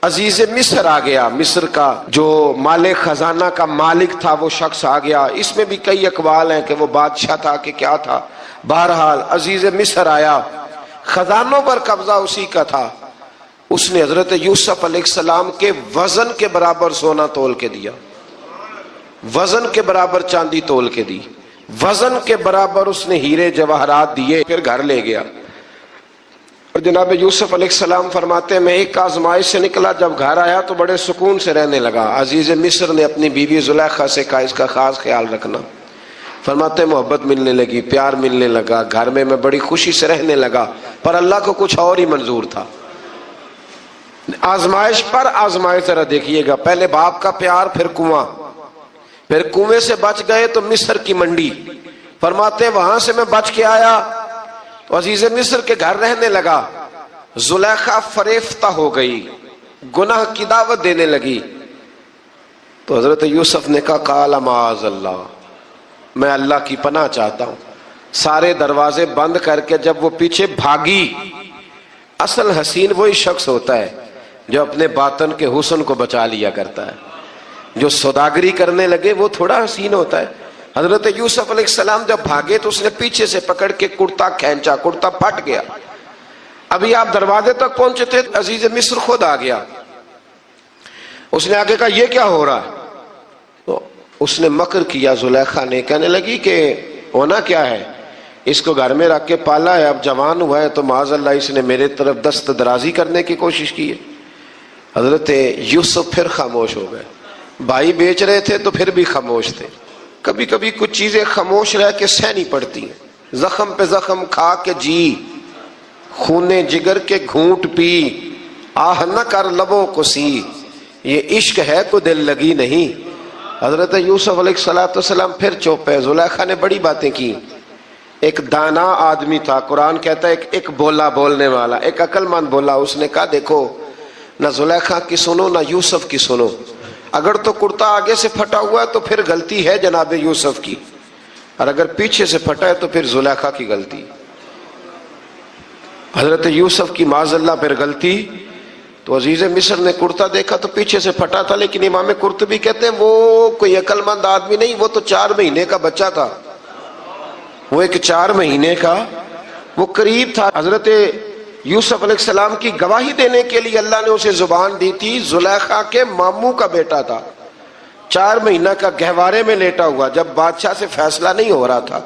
عزیز مصر آ گیا، مصر کا جو مال خزانہ کا مالک تھا وہ شخص آ گیا۔ اس میں بھی کئی اقوال ہیں کہ وہ بادشاہ تھا کہ کیا تھا، بہرحال عزیز مصر آیا، خزانوں پر قبضہ اسی کا تھا۔ اس نے حضرت یوسف علیہ السلام کے وزن کے برابر سونا تول کے دیا، وزن کے برابر چاندی تول کے دی، وزن کے برابر اس نے ہیرے جواہرات دیے، پھر گھر لے گیا۔ اور جناب یوسف علیہ السلام فرماتے ہیں میں ایک آزمائش سے نکلا، جب گھر آیا تو بڑے سکون سے رہنے لگا۔ عزیز مصر نے اپنی بیوی زلیخا سے کہا اس کا خاص خیال رکھنا۔ فرماتے ہیں محبت ملنے لگی، پیار ملنے لگا، گھر میں بڑی خوشی سے رہنے لگا، پر اللہ کو کچھ اور ہی منظور تھا۔ آزمائش پر آزمائش ذرا دیکھیے گا، پہلے باپ کا پیار، پھر کنواں، پھر کنویں سے بچ گئے تو مصر کی منڈی۔ فرماتے ہیں وہاں سے میں بچ کے آیا تو عزیز مصر کے گھر رہنے لگا۔ زلیخا فریفتہ ہو گئی، گناہ کی دعوت دینے لگی، تو حضرت یوسف نے کہا قال معاذ اللہ، میں اللہ کی پناہ چاہتا ہوں۔ سارے دروازے بند کر کے جب وہ پیچھے بھاگی، اصل حسین وہی شخص ہوتا ہے جو اپنے باطن کے حسن کو بچا لیا کرتا ہے۔ جو سوداگری کرنے لگے وہ تھوڑا حسین ہوتا ہے۔ حضرت یوسف علیہ السلام جب بھاگے تو اس نے پیچھے سے پکڑ کے کرتا کھینچا، کرتا پھٹ گیا۔ ابھی آپ دروازے تک پہنچے تھے، عزیز مصر خود آ گیا۔ اس نے آگے کہا یہ کیا ہو رہا ہے؟ تو اس نے مکر کیا، زلیخا نے، کہنے لگی کہ ہونا کیا ہے، اس کو گھر میں رکھ کے پالا ہے، اب جوان ہوا ہے تو معاذ اللہ اس نے میرے طرف دست درازی کرنے کی کوشش کی ہے۔ حضرت یوسف پھر خاموش ہو گئے۔ بھائی بیچ رہے تھے تو پھر بھی خاموش تھے۔ کبھی کبھی کچھ چیزیں خاموش رہ کے سہنی پڑتی ہیں۔ زخم پہ زخم کھا کے جی، خون جگر کے گھونٹ پی، آہ نہ کر لبوں کو سی، یہ عشق ہے کو دل لگی نہیں۔ حضرت یوسف علیہ السلام پھر چپ ہے۔ زلیخا نے بڑی باتیں کی۔ ایک دانا آدمی تھا، قرآن کہتا ہے ایک بولا بولنے والا، ایک عقل مند بولا۔ اس نے کہا دیکھو نہ زلیخا کی سنو نہ یوسف کی سنو، اگر تو کرتا آگے سے پھٹا ہوا ہے تو پھر غلطی ہے جناب یوسف کی، اور اگر پیچھے سے پھٹا ہے تو پھر زلیخا کی غلطی۔ حضرت یوسف کی معاذ اللہ پھر غلطی۔ تو عزیز مصر نے کرتا دیکھا تو پیچھے سے پھٹا تھا، لیکن امام قرطبی کہتے ہیں وہ کوئی عقل مند آدمی نہیں، وہ تو 4 مہینے کا بچہ تھا، وہ ایک 4 مہینے کا وہ قریب تھا۔ حضرت یوسف علیہ السلام کی گواہی دینے کے لیے اللہ نے اسے زبان دی تھی۔ زلیخا کے ماموں کا بیٹا تھا، 4 مہینہ کا گہوارے میں لیٹا ہوا، جب بادشاہ سے فیصلہ نہیں ہو رہا تھا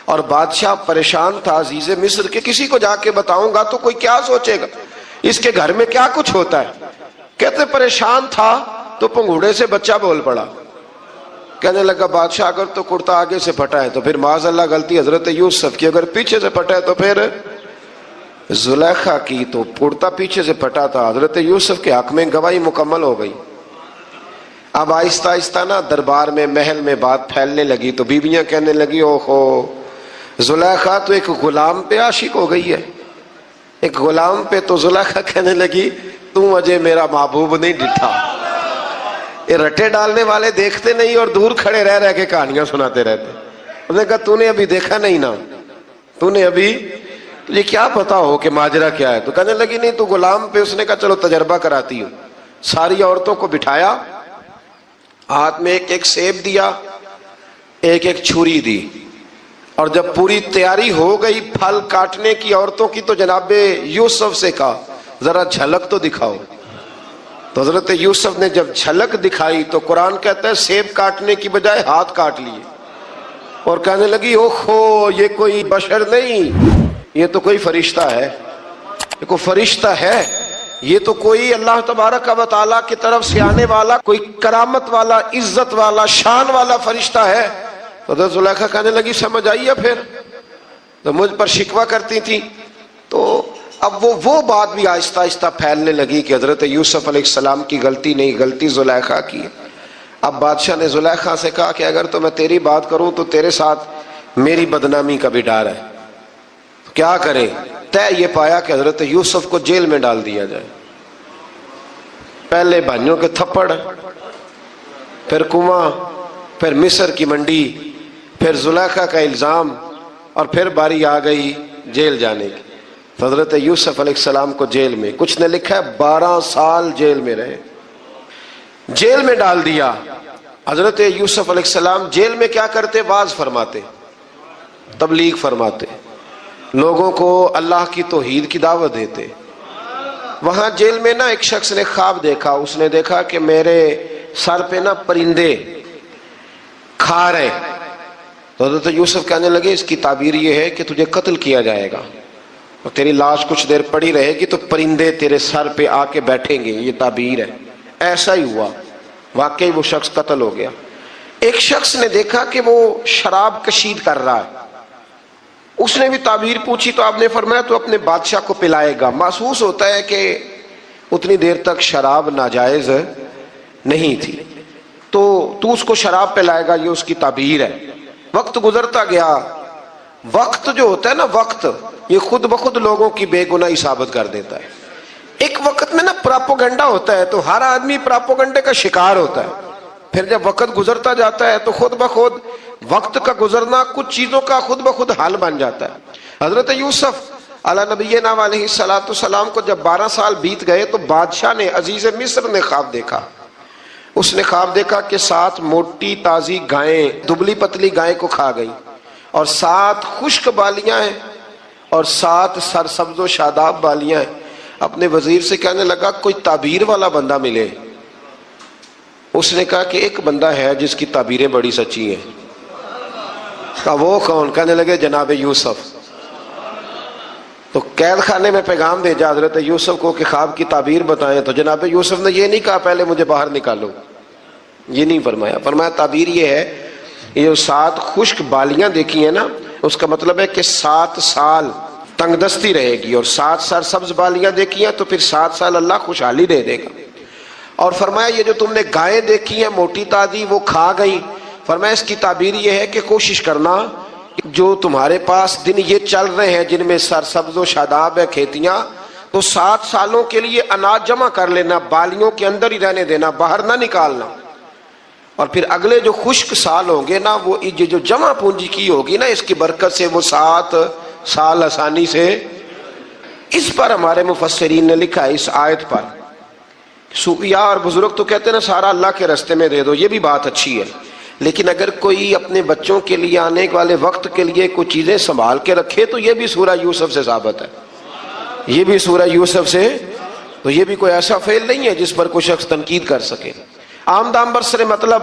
اور بادشاہ پریشان تھا عزیز مصر کے کسی کو جا کے بتاؤں گا تو کوئی کیا سوچے گا، اس کے گھر میں کیا کچھ ہوتا ہے۔ کہتے پریشان تھا تو پنگوڑے سے بچہ بول پڑا، کہنے لگا بادشاہ اگر تو کرتا آگے سے پھٹا ہے تو پھر معاذ اللہ غلطی حضرت یوسف کی، اگر پیچھے سے پھٹا ہے تو پھر زلیخا کی، تو کرتا پیچھے سے پھٹا تھا۔ حضرت یوسف کے حق میں گواہی مکمل ہو گئی۔ اب آہستہ آہستہ نا دربار میں محل میں بات پھیلنے لگی، تو بیویاں کہنے لگی اوہو زلیخا تو ایک غلام پہ عاشق ہو گئی ہے، ایک غلام پہ۔ تو زلیخا کہنے لگی تم اجے میرا محبوب نہیں ڈٹھا۔ یہ رٹے ڈالنے والے دیکھتے نہیں اور دور کھڑے رہ رہ کے کہانیاں سناتے رہتے۔ انہوں نے کہا تو نے ابھی دیکھا نہیں نا، تو نے ابھی تجھے کیا پتا ہو کہ ماجرا کیا ہے؟ تو کہنے لگی نہیں تو غلام پہ۔ اس نے کہا چلو تجربہ کراتی ہوں۔ ساری عورتوں کو بٹھایا، ہاتھ میں ایک سیب دیا، ایک چھری دی، اور جب پوری تیاری ہو گئی پھل کاٹنے کی عورتوں کی تو جناب یوسف سے کہا ذرا جھلک تو دکھاؤ۔ تو حضرت یوسف نے جب جھلک دکھائی تو قرآن کہتا ہے سیب کاٹنے کی بجائے ہاتھ کاٹ لیے، اور کہنے لگی اوہو یہ کوئی بشر نہیں، یہ تو کوئی فرشتہ ہے، یہ کوئی فرشتہ ہے، یہ تو کوئی اللہ تبارک و تعالیٰ کی طرف سے آنے والا کوئی کرامت والا، عزت والا، شان والا فرشتہ ہے۔ حضرت زلیخا کہنے لگی سمجھ آئی ہے پھر تو مجھ پر شکوہ کرتی تھی۔ تو اب وہ بات بھی آہستہ آہستہ پھیلنے لگی کہ حضرت یوسف علیہ السلام کی غلطی نہیں، غلطی زلیخا کی۔ اب بادشاہ نے زلیخا سے کہا کہ اگر تو میں تیری بات کروں تو تیرے ساتھ میری بدنامی کا بھی ڈر ہے، کیا کرے؟ طے یہ پایا کہ حضرت یوسف کو جیل میں ڈال دیا جائے۔ پہلے بھائیوں کے تھپڑ، پھر کنواں، پھر مصر کی منڈی، پھر زلیخا کا الزام، اور پھر باری آ گئی جیل جانے کی۔ تو حضرت یوسف علیہ السلام کو جیل میں، کچھ نے لکھا ہے 12 سال جیل میں رہے، جیل میں ڈال دیا۔ حضرت یوسف علیہ السلام جیل میں کیا کرتے؟ واعظ فرماتے، تبلیغ فرماتے، لوگوں کو اللہ کی توحید کی دعوت دیتے۔ وہاں جیل میں نا ایک شخص نے خواب دیکھا، اس نے دیکھا کہ میرے سر پہ نا پرندے کھا رہے۔ تو حضرت یوسف کہنے لگے اس کی تعبیر یہ ہے کہ تجھے قتل کیا جائے گا، اور تیری لاش کچھ دیر پڑی رہے گی تو پرندے تیرے سر پہ آ کے بیٹھیں گے، یہ تعبیر ہے۔ ایسا ہی ہوا، واقعی وہ شخص قتل ہو گیا۔ ایک شخص نے دیکھا کہ وہ شراب کشید کر رہا ہے، اس نے بھی تعبیر پوچھی تو آپ نے فرمایا تو اپنے بادشاہ کو پلائے گا۔ محسوس ہوتا ہے کہ اتنی دیر تک شراب ناجائز نہیں تھی، تو اس کو شراب پلائے گا، یہ اس کی تعبیر ہے۔ وقت گزرتا گیا، وقت جو ہوتا ہے نا، وقت یہ خود بخود لوگوں کی بے گناہی ثابت کر دیتا ہے۔ ایک وقت میں نا پراپوگنڈا ہوتا ہے تو ہر آدمی پراپوگنڈے کا شکار ہوتا ہے، پھر جب وقت گزرتا جاتا ہے تو خود بخود وقت کا گزرنا کچھ چیزوں کا خود بخود حل بن جاتا ہے۔ حضرت یوسف علی نبینا علیہ السلام کو جب 12 سال بیت گئے تو بادشاہ نے، عزیز مصر نے خواب دیکھا۔ اس نے خواب دیکھا کہ 7 موٹی تازی گائیں دبلی پتلی گائیں کو کھا گئی، اور 7 خشک بالیاں ہیں اور 7 سرسبز و شاداب بالیاں ہیں۔ اپنے وزیر سے کہنے لگا کوئی تعبیر والا بندہ ملے۔ اس نے کہا کہ ایک بندہ ہے جس کی تعبیریں بڑی سچی ہیں۔ کہا وہ کون؟ کہنے لگے جناب یوسف۔ تو قید خانے میں پیغام بھیجا حضرت یوسف کو کہ خواب کی تعبیر بتائیں، تو جناب یوسف نے یہ نہیں کہا پہلے مجھے باہر نکالو، یہ نہیں فرمایا۔ فرمایا تعبیر یہ ہے، یہ جو 7 خشک بالیاں دیکھی ہیں نا، اس کا مطلب ہے کہ 7 سال تنگ دستی رہے گی، اور 7 سرسبز بالیاں دیکھی ہیں تو پھر 7 سال اللہ خوشحالی دے دے گا۔ اور فرمایا یہ جو تم نے گائیں دیکھی ہیں موٹی تازی وہ کھا گئی، فرمایا اس کی تعبیر یہ ہے کہ کوشش کرنا جو تمہارے پاس دن یہ چل رہے ہیں جن میں سرسبز و شاداب ہے کھیتیاں، تو 7 سالوں کے لیے اناج جمع کر لینا، بالیوں کے اندر ہی رہنے دینا، باہر نہ نکالنا، اور پھر اگلے جو خشک سال ہوں گے نا، وہ یہ جو جمع پونجی کی ہوگی نا، اس کی برکت سے وہ 7 سال آسانی سے۔ اس پر ہمارے مفسرین نے لکھا ہے، اس آیت پر صوفیاء اور بزرگ تو کہتے ہیں نا سارا اللہ کے راستے میں دے دو، یہ بھی بات اچھی ہے، لیکن اگر کوئی اپنے بچوں کے لیے آنے والے وقت کے لیے کچھ چیزیں سنبھال کے رکھے تو یہ بھی سورہ یوسف سے ثابت ہے، یہ بھی سورہ یوسف سے، تو یہ بھی کوئی ایسا فعل نہیں ہے جس پر کوئی شخص تنقید کر سکے۔ عام دام برسر مطلب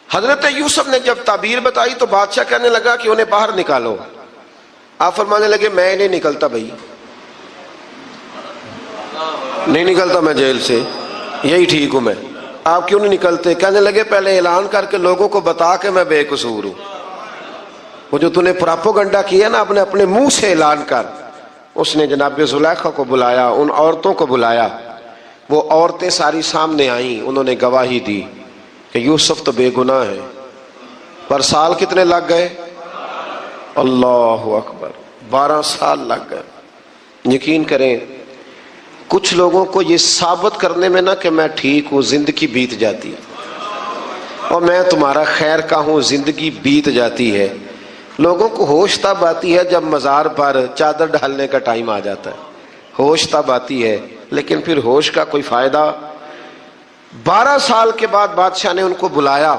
حضرت یوسف نے جب تعبیر بتائی تو بادشاہ کہنے لگا کہ انہیں باہر نکالو۔ آپ فرمانے لگے میں نہیں نکلتا بھائی، نہیں نکلتا میں جیل سے، یہی ٹھیک ہوں میں۔ آپ کیوں نہیں نکلتے؟ کہنے لگے پہلے اعلان کر کے لوگوں کو بتا کہ میں بے قصور ہوں۔ وہ جو تو نے پراپوگنڈا کیا نا اپنے منہ سے اعلان کر۔ اس نے جناب زلیخا کو بلایا، ان عورتوں کو بلایا، وہ عورتیں ساری سامنے آئیں، انہوں نے گواہی دی کہ یوسف تو بے گناہ ہے۔ پر سال کتنے لگ گئے؟ اللہ اکبر، 12 سال لگ گئے۔ یقین کریں کچھ لوگوں کو یہ ثابت کرنے میں نا کہ میں ٹھیک ہوں زندگی بیت جاتی ہے، اور میں تمہارا خیر کا ہوں زندگی بیت جاتی ہے۔ لوگوں کو ہوش تب آتی ہے جب مزار پر چادر ڈالنے کا ٹائم آ جاتا ہے، ہوش تب آتی ہے، لیکن پھر ہوش کا کوئی فائدہ۔ 12 سال کے بعد بادشاہ نے ان کو بلایا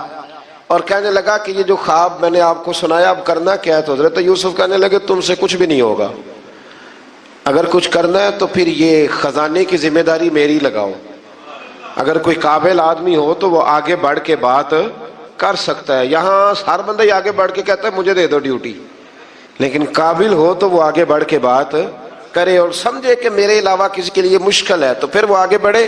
اور کہنے لگا کہ یہ جو خواب میں نے آپ کو سنایا اب کرنا کیا ہے؟ تو حضرت یوسف کہنے لگے تم سے کچھ بھی نہیں ہوگا، اگر کچھ کرنا ہے تو پھر یہ خزانے کی ذمہ داری میری لگاؤ، اگر کوئی قابل آدمی ہو تو وہ آگے بڑھ کے بات کر سکتا ہے۔ یہاں ہر بندہ ہی آگے بڑھ کے کہتا ہے مجھے دے دو ڈیوٹی، لیکن قابل ہو تو وہ آگے بڑھ کے بات کرے اور سمجھے کہ میرے علاوہ کسی کے لیے مشکل ہے تو پھر وہ آگے بڑھے۔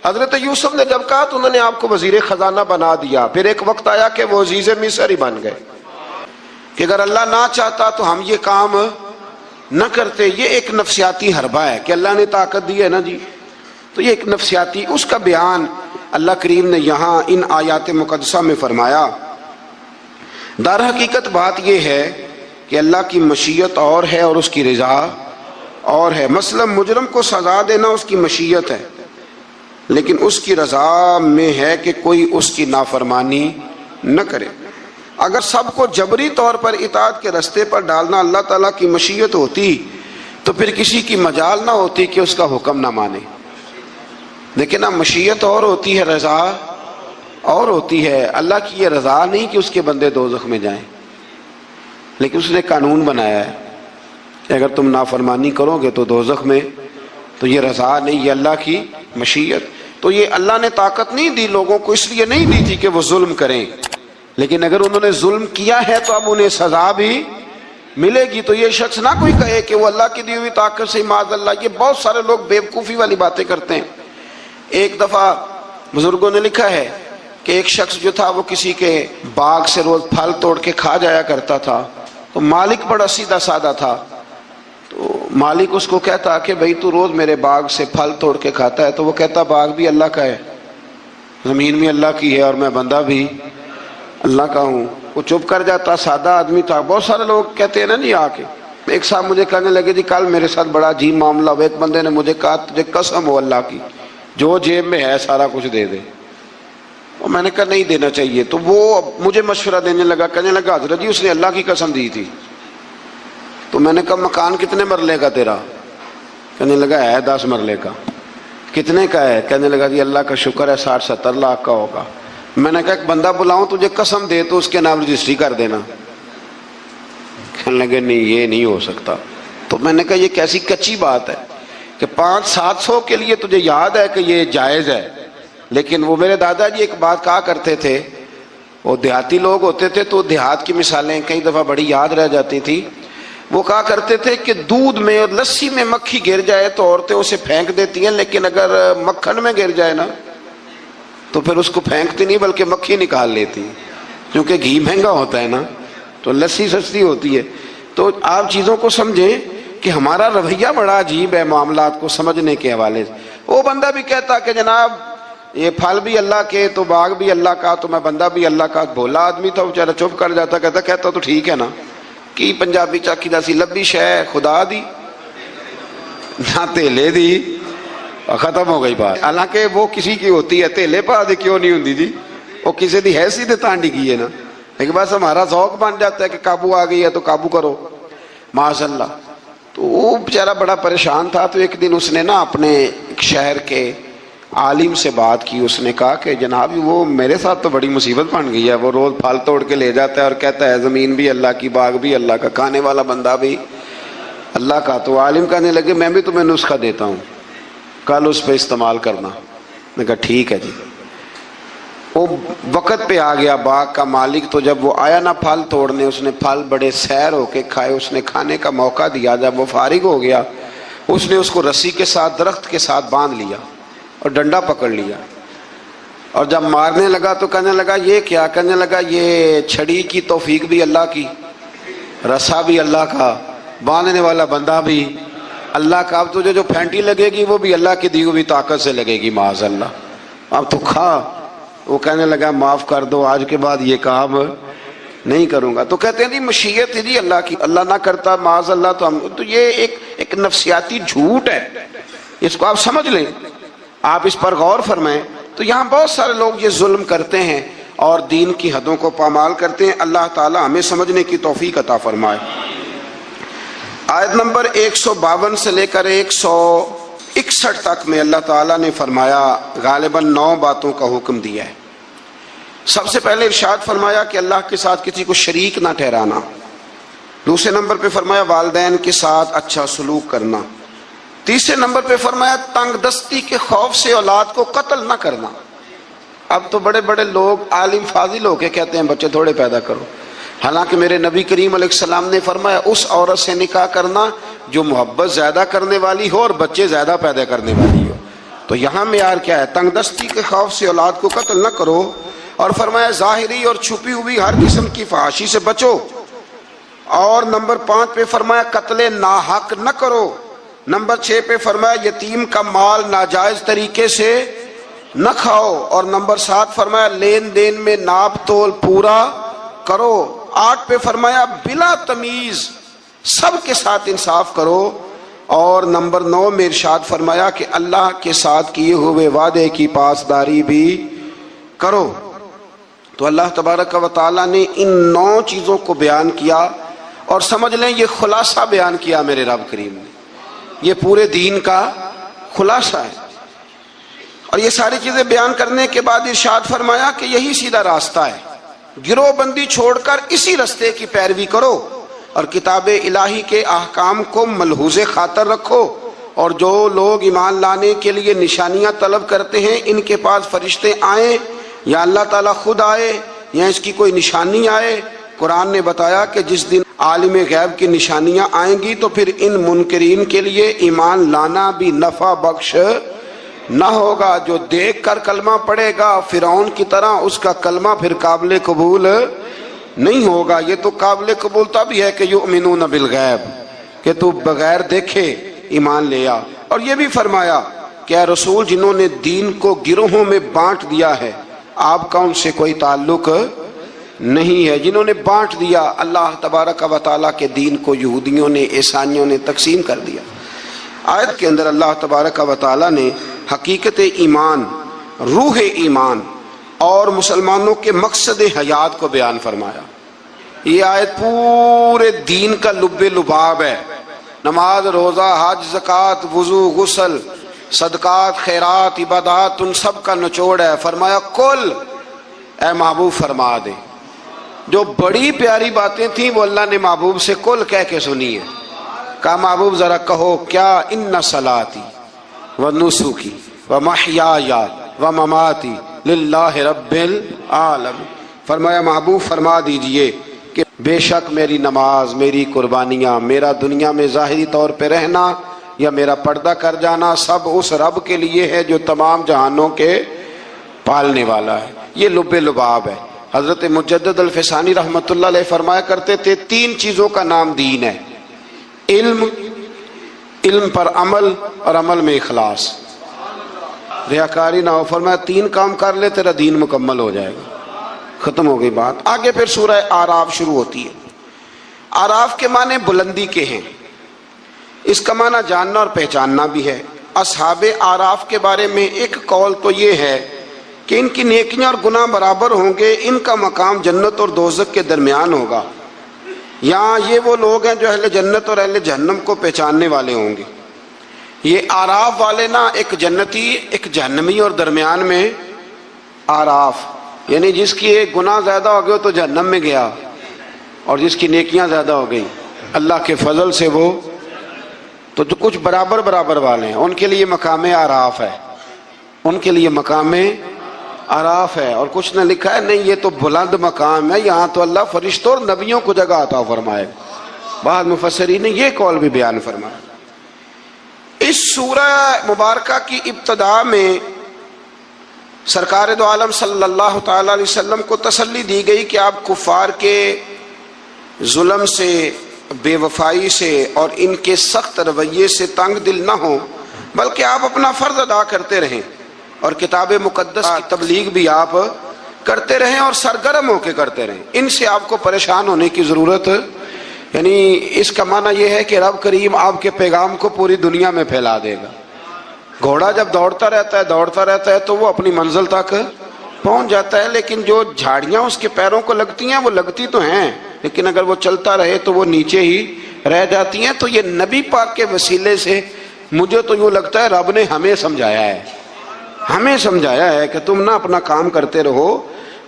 حضرت یوسف نے جب کہا تو انہوں نے آپ کو وزیر خزانہ بنا دیا۔ پھر ایک وقت آیا کہ وہ عزیز مصر ہی بن گئے کہ اگر اللہ نہ چاہتا تو ہم یہ کام نہ کرتے۔ یہ ایک نفسیاتی حربہ ہے کہ اللہ نے طاقت دی ہے نا جی، تو یہ ایک نفسیاتی، اس کا بیان اللہ کریم نے یہاں ان آیات مقدسہ میں فرمایا۔ در حقیقت بات یہ ہے کہ اللہ کی مشیت اور ہے اور اس کی رضا اور ہے۔ مثلا مجرم کو سزا دینا اس کی مشیت ہے، لیکن اس کی رضا میں ہے کہ کوئی اس کی نافرمانی نہ کرے۔ اگر سب کو جبری طور پر اطاعت کے رستے پر ڈالنا اللہ تعالیٰ کی مشیت ہوتی تو پھر کسی کی مجال نہ ہوتی کہ اس کا حکم نہ مانے. لیکن نا مشیت اور ہوتی ہے، رضا اور ہوتی ہے. اللہ کی یہ رضا نہیں کہ اس کے بندے دوزخ میں جائیں، لیکن اس نے قانون بنایا ہے کہ اگر تم نافرمانی کرو گے تو دوزخ میں. تو یہ رضا نہیں، یہ اللہ کی مشیت. تو یہ اللہ نے طاقت نہیں دی لوگوں کو، اس لیے نہیں دی تھی کہ وہ ظلم کریں، لیکن اگر انہوں نے ظلم کیا ہے تو اب انہیں سزا بھی ملے گی. تو یہ شخص نہ کوئی کہے کہ وہ اللہ کی دی ہوئی طاقت سے معاذ اللہ. یہ بہت سارے لوگ بیوقوفی والی باتیں کرتے ہیں. ایک دفعہ بزرگوں نے لکھا ہے کہ ایک شخص جو تھا وہ کسی کے باغ سے روز پھل توڑ کے کھا جایا کرتا تھا. تو مالک بڑا سیدھا سادہ تھا. تو مالک اس کو کہتا کہ بھئی تو روز میرے باغ سے پھل توڑ کے کھاتا ہے. تو وہ کہتا باغ بھی اللہ کا ہے، زمین بھی اللہ کی ہے، اور میں بندہ بھی اللہ کا ہوں. وہ چپ کر جاتا، سادہ آدمی تھا. بہت سارے لوگ کہتے ہیں نا جی آ کے. ایک صاحب مجھے کہنے لگے جی کل میرے ساتھ بڑا عجیب معاملہ ہوا. ایک بندے نے مجھے کہا تجھے قسم ہو اللہ کی جو جیب میں ہے سارا کچھ دے دے. اور میں نے کہا نہیں دینا چاہیے. تو وہ مجھے مشورہ دینے لگا، کہنے لگا حضرت جی اس نے اللہ کی قسم دی تھی. تو میں نے کہا مکان کتنے مرلے کا تیرا؟ کہنے لگا ہے 10 مرلے کا. کتنے کا ہے؟ کہنے لگا جی اللہ کا شکر ہے 60-70 لاکھ کا ہوگا. میں نے کہا ایک بندہ بلاؤں تجھے قسم دے تو اس کے نام رجسٹری کر دینا. کہنے لگے نہیں یہ نہیں ہو سکتا. تو میں نے کہا یہ کیسی کچی بات ہے کہ 500-700 کے لیے تجھے یاد ہے کہ یہ جائز ہے. لیکن وہ میرے دادا جی ایک بات کہا کرتے تھے، وہ دیہاتی لوگ ہوتے تھے تو دیہات کی مثالیں کئی دفعہ بڑی یاد رہ جاتی تھی. وہ کہا کرتے تھے کہ دودھ میں اور لسی میں مکھی گر جائے تو عورتیں اسے پھینک دیتی ہیں، لیکن اگر مکھن میں گر جائے نا تو پھر اس کو پھینکتی نہیں بلکہ مکھی نکال لیتی، کیونکہ گھی مہنگا ہوتا ہے نا تو لسی سستی ہوتی ہے. تو آپ چیزوں کو سمجھیں کہ ہمارا رویہ بڑا عجیب ہے معاملات کو سمجھنے کے حوالے سے. وہ بندہ بھی کہتا کہ جناب یہ پھل بھی اللہ کے تو باغ بھی اللہ کا تو میں بندہ بھی اللہ کا. بھولا آدمی تھا بیچارہ چپ کر جاتا، کہتا تو ٹھیک ہے نا کی پنجابی چاکی داسی لبی شے خدا دی نہ تیلے دی، ختم ہو گئی بات. حالانکہ وہ کسی کی ہوتی ہے، تیلے پا دی کیوں نہیں ہوتی جی، وہ کسی دی حیثیت تانڈی کی ہے نا. لیکن بس ہمارا ذوق بن جاتا ہے کہ قابو آ گئی ہے تو قابو کرو معاذ اللہ. تو وہ بیچارہ بڑا پریشان تھا. تو ایک دن اس نے نا اپنے ایک شہر کے عالم سے بات کی. اس نے کہا کہ جناب وہ میرے ساتھ تو بڑی مصیبت بن گئی ہے، وہ روز پھل توڑ کے لے جاتا ہے اور کہتا ہے زمین بھی اللہ کی باغ بھی اللہ کا، کھانے والا بندہ بھی اللہ کا. تو عالم کہنے لگے میں بھی تمہیں نسخہ دیتا ہوں، کل اس پہ استعمال کرنا. میں کہا ٹھیک ہے جی. وہ وقت پہ آ گیا باغ کا مالک. تو جب وہ آیا نا پھل توڑنے، اس نے پھل بڑے سیر ہو کے کھائے. اس نے کھانے کا موقع دیا. جب وہ فارغ ہو گیا اس نے اس کو رسی کے ساتھ درخت کے ساتھ باندھ لیا اور ڈنڈا پکڑ لیا. اور جب مارنے لگا تو کہنے لگا یہ کیا؟ کہنے لگا یہ چھڑی کی توفیق بھی اللہ کی، رسا بھی اللہ کا، باندھنے والا بندہ بھی اللہ کا. اب تجھے جو پھینٹی لگے گی وہ بھی اللہ کی دی ہوئی طاقت سے لگے گی معاذ اللہ. اب تو کھا. وہ کہنے لگا معاف کر دو، آج کے بعد یہ کام نہیں کروں گا. تو کہتے ہیں جی مشیت ہے جی اللہ کی، اللہ نہ کرتا معاذ اللہ تو ہم. تو یہ ایک نفسیاتی جھوٹ ہے، اس کو آپ سمجھ لیں، آپ اس پر غور فرمائیں. تو یہاں بہت سارے لوگ یہ ظلم کرتے ہیں اور دین کی حدوں کو پامال کرتے ہیں. اللہ تعالی ہمیں سمجھنے کی توفیق عطا فرمائے. آیت نمبر 152 سے لے کر 161 تک میں اللہ تعالیٰ نے فرمایا غالباً 9 باتوں کا حکم دیا ہے. سب سے پہلے ارشاد فرمایا کہ اللہ کے ساتھ کسی کو شریک نہ ٹھہرانا. دوسرے نمبر پہ فرمایا والدین کے ساتھ اچھا سلوک کرنا. تیسرے نمبر پہ فرمایا تنگ دستی کے خوف سے اولاد کو قتل نہ کرنا. اب تو بڑے بڑے لوگ عالم فاضل ہو کے کہتے ہیں بچے تھوڑے پیدا کرو، حالانکہ میرے نبی کریم علیہ السلام نے فرمایا اس عورت سے نکاح کرنا جو محبت زیادہ کرنے والی ہو اور بچے زیادہ پیدا کرنے والی ہو. تو یہاں معیار کیا ہے؟ تنگ دستی کے خوف سے اولاد کو قتل نہ کرو. اور فرمایا ظاہری اور چھپی ہوئی ہر قسم کی فحاشی سے بچو. اور نمبر 5 پہ فرمایا قتل ناحق نہ کرو. نمبر 6 پہ فرمایا یتیم کا مال ناجائز طریقے سے نہ کھاؤ. اور نمبر 7 فرمایا لین دین میں ناپ تول پورا کرو. 8 پہ فرمایا بلا تمیز سب کے ساتھ انصاف کرو. اور نمبر 9 میں ارشاد فرمایا کہ اللہ کے ساتھ کیے ہوئے وعدے کی پاسداری بھی کرو. تو اللہ تبارک و تعالیٰ نے ان 9 چیزوں کو بیان کیا اور سمجھ لیں یہ خلاصہ بیان کیا میرے رب کریم نے. یہ پورے دین کا خلاصہ ہے. اور یہ ساری چیزیں بیان کرنے کے بعد ارشاد فرمایا کہ یہی سیدھا راستہ ہے، گروہ بندی چھوڑ کر اسی راستے کی پیروی کرو اور کتاب الہی کے احکام کو ملحوظ خاطر رکھو. اور جو لوگ ایمان لانے کے لیے نشانیاں طلب کرتے ہیں، ان کے پاس فرشتے آئیں یا اللہ تعالیٰ خود آئے یا اس کی کوئی نشانی آئے. قرآن نے بتایا کہ جس دن عالم غیب کی نشانیاں آئیں گی تو پھر ان منکرین کے لیے ایمان لانا بھی نفع بخش نہ ہوگا. جو دیکھ کر کلمہ پڑھے گا فرعون کی طرح، اس کا کلمہ پھر قابل قبول نہیں ہوگا. یہ تو قابل قبول تب ہی ہے کہ یؤمنون بالغیب، کہ تو بغیر دیکھے ایمان لے آ. اور یہ بھی فرمایا کہ اے رسول، جنہوں نے دین کو گروہوں میں بانٹ دیا ہے آپ کا ان سے کوئی تعلق نہیں ہے. جنہوں نے بانٹ دیا اللہ تبارک و تعالیٰ کے دین کو، یہودیوں نے عیسائیوں نے تقسیم کر دیا. آیت کے اندر اللہ تبارک و تعالیٰ نے حقیقت ایمان، روح ایمان اور مسلمانوں کے مقصد حیات کو بیان فرمایا. یہ آیت پورے دین کا لب لباب ہے. نماز، روزہ، حج، زکوٰۃ، وضو، غسل، صدقات، خیرات، عبادات، ان سب کا نچوڑ ہے. فرمایا کل، اے محبوب فرما دے. جو بڑی پیاری باتیں تھیں وہ اللہ نے محبوب سے کل کہہ کے سنی ہے. کہا محبوب ذرا کہو کیا، ان صلاتی و نسکی و محیای و مماتی للہ رب العالمین. فرمایا محبوب فرما دیجئے کہ بے شک میری نماز، میری قربانیاں، میرا دنیا میں ظاہری طور پہ رہنا یا میرا پردہ کر جانا سب اس رب کے لیے ہے جو تمام جہانوں کے پالنے والا ہے. یہ لب لباب ہے. حضرت مجدد الفسانی رحمۃ اللہ علیہ فرمایا کرتے تھے تین چیزوں کا نام دین ہے: علم، علم پر عمل اور عمل میں اخلاص. ریاکاری نہ ہو. فرمایا تین کام کر لے تیرا دین مکمل ہو جائے گا. ختم ہو گئی بات. آگے پھر سورہ آراف شروع ہوتی ہے. آراف کے معنی بلندی کے ہیں. اس کا معنی جاننا اور پہچاننا بھی ہے. اصحاب آراف کے بارے میں ایک قول تو یہ ہے کہ ان کی نیکیاں اور گناہ برابر ہوں گے، ان کا مقام جنت اور دوزخ کے درمیان ہوگا. یہاں یہ وہ لوگ ہیں جو اہل جنت اور اہل جہنم کو پہچاننے والے ہوں گے. یہ آراف والے نا، ایک جنتی ایک جہنمی اور درمیان میں آراف، یعنی جس کی ایک گناہ زیادہ ہو گئے تو جہنم میں گیا اور جس کی نیکیاں زیادہ ہو گئی اللہ کے فضل سے وہ تو جو کچھ برابر برابر والے ہیں ان کے لیے مقام آراف ہے. ان کے لیے مقام آراف ہے. اور کچھ نے لکھا ہے نہیں یہ تو بلند مقام ہے، یہاں تو اللہ فرشتوں اور نبیوں کو جگہ عطا فرمائے. بعض مفسرین نے یہ قول بھی بیان فرمایا. اس سورہ مبارکہ کی ابتدا میں سرکار دو عالم صلی اللہ تعالی علیہ وسلم کو تسلی دی گئی کہ آپ کفار کے ظلم سے، بے وفائی سے اور ان کے سخت رویے سے تنگ دل نہ ہوں، بلکہ آپ اپنا فرض ادا کرتے رہیں اور کتاب مقدس کی تبلیغ بھی آپ کرتے رہیں اور سرگرم ہو کے کرتے رہیں. ان سے آپ کو پریشان ہونے کی ضرورت، یعنی اس کا معنی یہ ہے کہ رب کریم آپ کے پیغام کو پوری دنیا میں پھیلا دے گا. گھوڑا جب دوڑتا رہتا ہے تو وہ اپنی منزل تک پہنچ جاتا ہے، لیکن جو جھاڑیاں اس کے پیروں کو لگتی ہیں وہ لگتی تو ہیں، لیکن اگر وہ چلتا رہے تو وہ نیچے ہی رہ جاتی ہیں. تو یہ نبی پاک کے وسیلے سے مجھے تو یوں لگتا ہے رب نے ہمیں سمجھایا ہے کہ تم نہ اپنا کام کرتے رہو،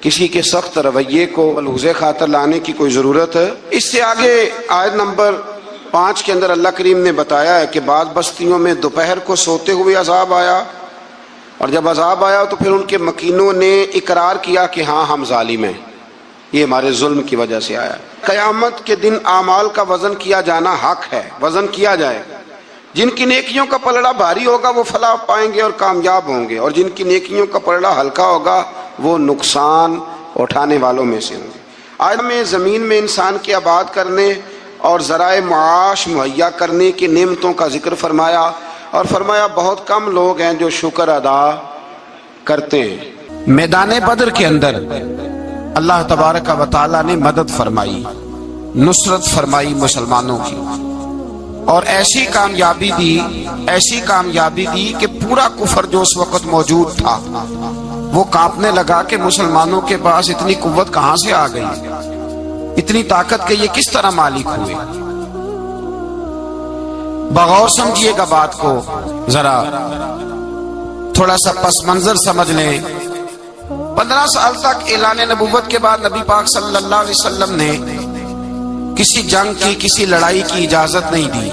کسی کے سخت رویے کو ملحوظ خاطر لانے کی کوئی ضرورت ہے. اس سے آگے آیت نمبر 5 کے اندر اللہ کریم نے بتایا ہے کہ بعض بستیوں میں دوپہر کو سوتے ہوئے عذاب آیا، اور جب عذاب آیا تو پھر ان کے مکینوں نے اقرار کیا کہ ہاں ہم ظالم ہیں، یہ ہمارے ظلم کی وجہ سے آیا. قیامت کے دن اعمال کا وزن کیا جانا حق ہے، وزن کیا جائے. جن کی نیکیوں کا پلڑا بھاری ہوگا وہ فلاح پائیں گے اور کامیاب ہوں گے، اور جن کی نیکیوں کا پلڑا ہلکا ہوگا وہ نقصان اٹھانے والوں میں سے ہوں گے. آج میں زمین میں انسان کے آباد کرنے اور ذرائع معاش مہیا کرنے کی نعمتوں کا ذکر فرمایا، اور فرمایا بہت کم لوگ ہیں جو شکر ادا کرتے ہیں. میدان بدر کے اندر اللہ تبارک و تعالی نے مدد فرمائی، نصرت فرمائی مسلمانوں کی، اور ایسی کامیابی دی کہ پورا کفر جو اس وقت موجود تھا وہ کانپنے لگا کہ مسلمانوں کے پاس اتنی قوت کہاں سے آ گئی، اتنی طاقت کہ یہ کس طرح مالک ہوئے. بغور سمجھیے گا بات کو، ذرا تھوڑا سا پس منظر سمجھ لیں۔ 15 سال تک اعلان نبوت کے بعد نبی پاک صلی اللہ علیہ وسلم نے کسی جنگ کی، کسی لڑائی کی اجازت نہیں دی،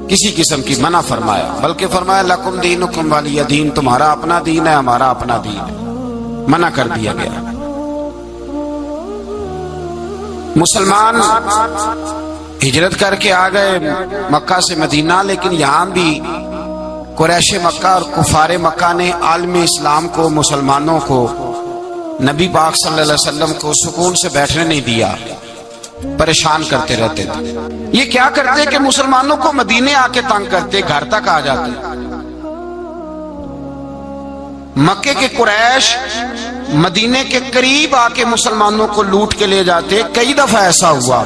کسی قسم کی منع فرمایا، بلکہ فرمایا لکم دینکم ولی دین، تمہارا اپنا دین ہے، ہمارا اپنا دین ہے، منع کر دیا گیا۔ مسلمان ہجرت کر کے آ گئے مکہ سے مدینہ، لیکن یہاں بھی قریش مکہ اور کفار مکہ نے عالم اسلام کو، مسلمانوں کو، نبی پاک صلی اللہ علیہ وسلم کو سکون سے بیٹھنے نہیں دیا، پریشان کرتے رہتے تھے۔ یہ کیا کرتے کہ مسلمانوں کو مدینے آ کے تنگ کرتے، گھر تک آ جاتے۔ مکے کے قریش مدینے کے قریب آ کے مسلمانوں کو لوٹ کے لے جاتے۔ کئی دفعہ ایسا ہوا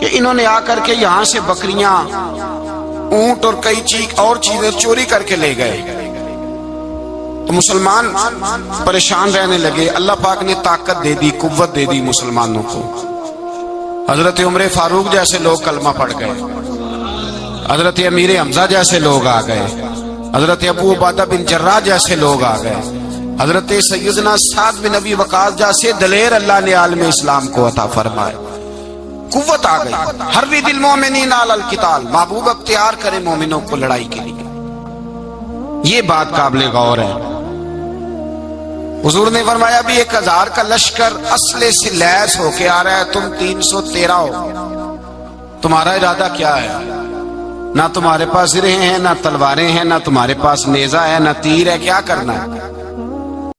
کہ انہوں نے آ کر کے یہاں سے بکریاں، اونٹ اور کئی اور چیزیں چوری کر کے لے گئے، تو مسلمان پریشان رہنے لگے۔ اللہ پاک نے طاقت دے دی، قوت دے دی مسلمانوں کو۔ حضرت عمر فاروق جیسے لوگ کلمہ پڑھ گئے، حضرت امیر حمزہ جیسے لوگ آ گئے، حضرت ابو عبیدہ بن جراح جیسے لوگ آ گئے، حضرت سیدنا سعد بن ابی وقاص جیسے دلیر اللہ نے عالم اسلام کو عطا فرمائے۔ قوت آ گئی۔ حرِّض المومنین علی القتال، محبوب اختیار کرے مومنوں کو لڑائی کے لیے۔ یہ بات قابل غور ہے۔ حضور نے فرمایا بھی 1000 کا لشکر اسلحے سے لیس ہو کے آ رہا ہے، تم 313 ہو، تمہارا ارادہ کیا ہے؟ نہ تمہارے پاس زرہیں ہیں، نہ تلواریں ہیں، نہ تمہارے پاس نیزہ ہے، نہ تیر ہے، کیا کرنا ہے؟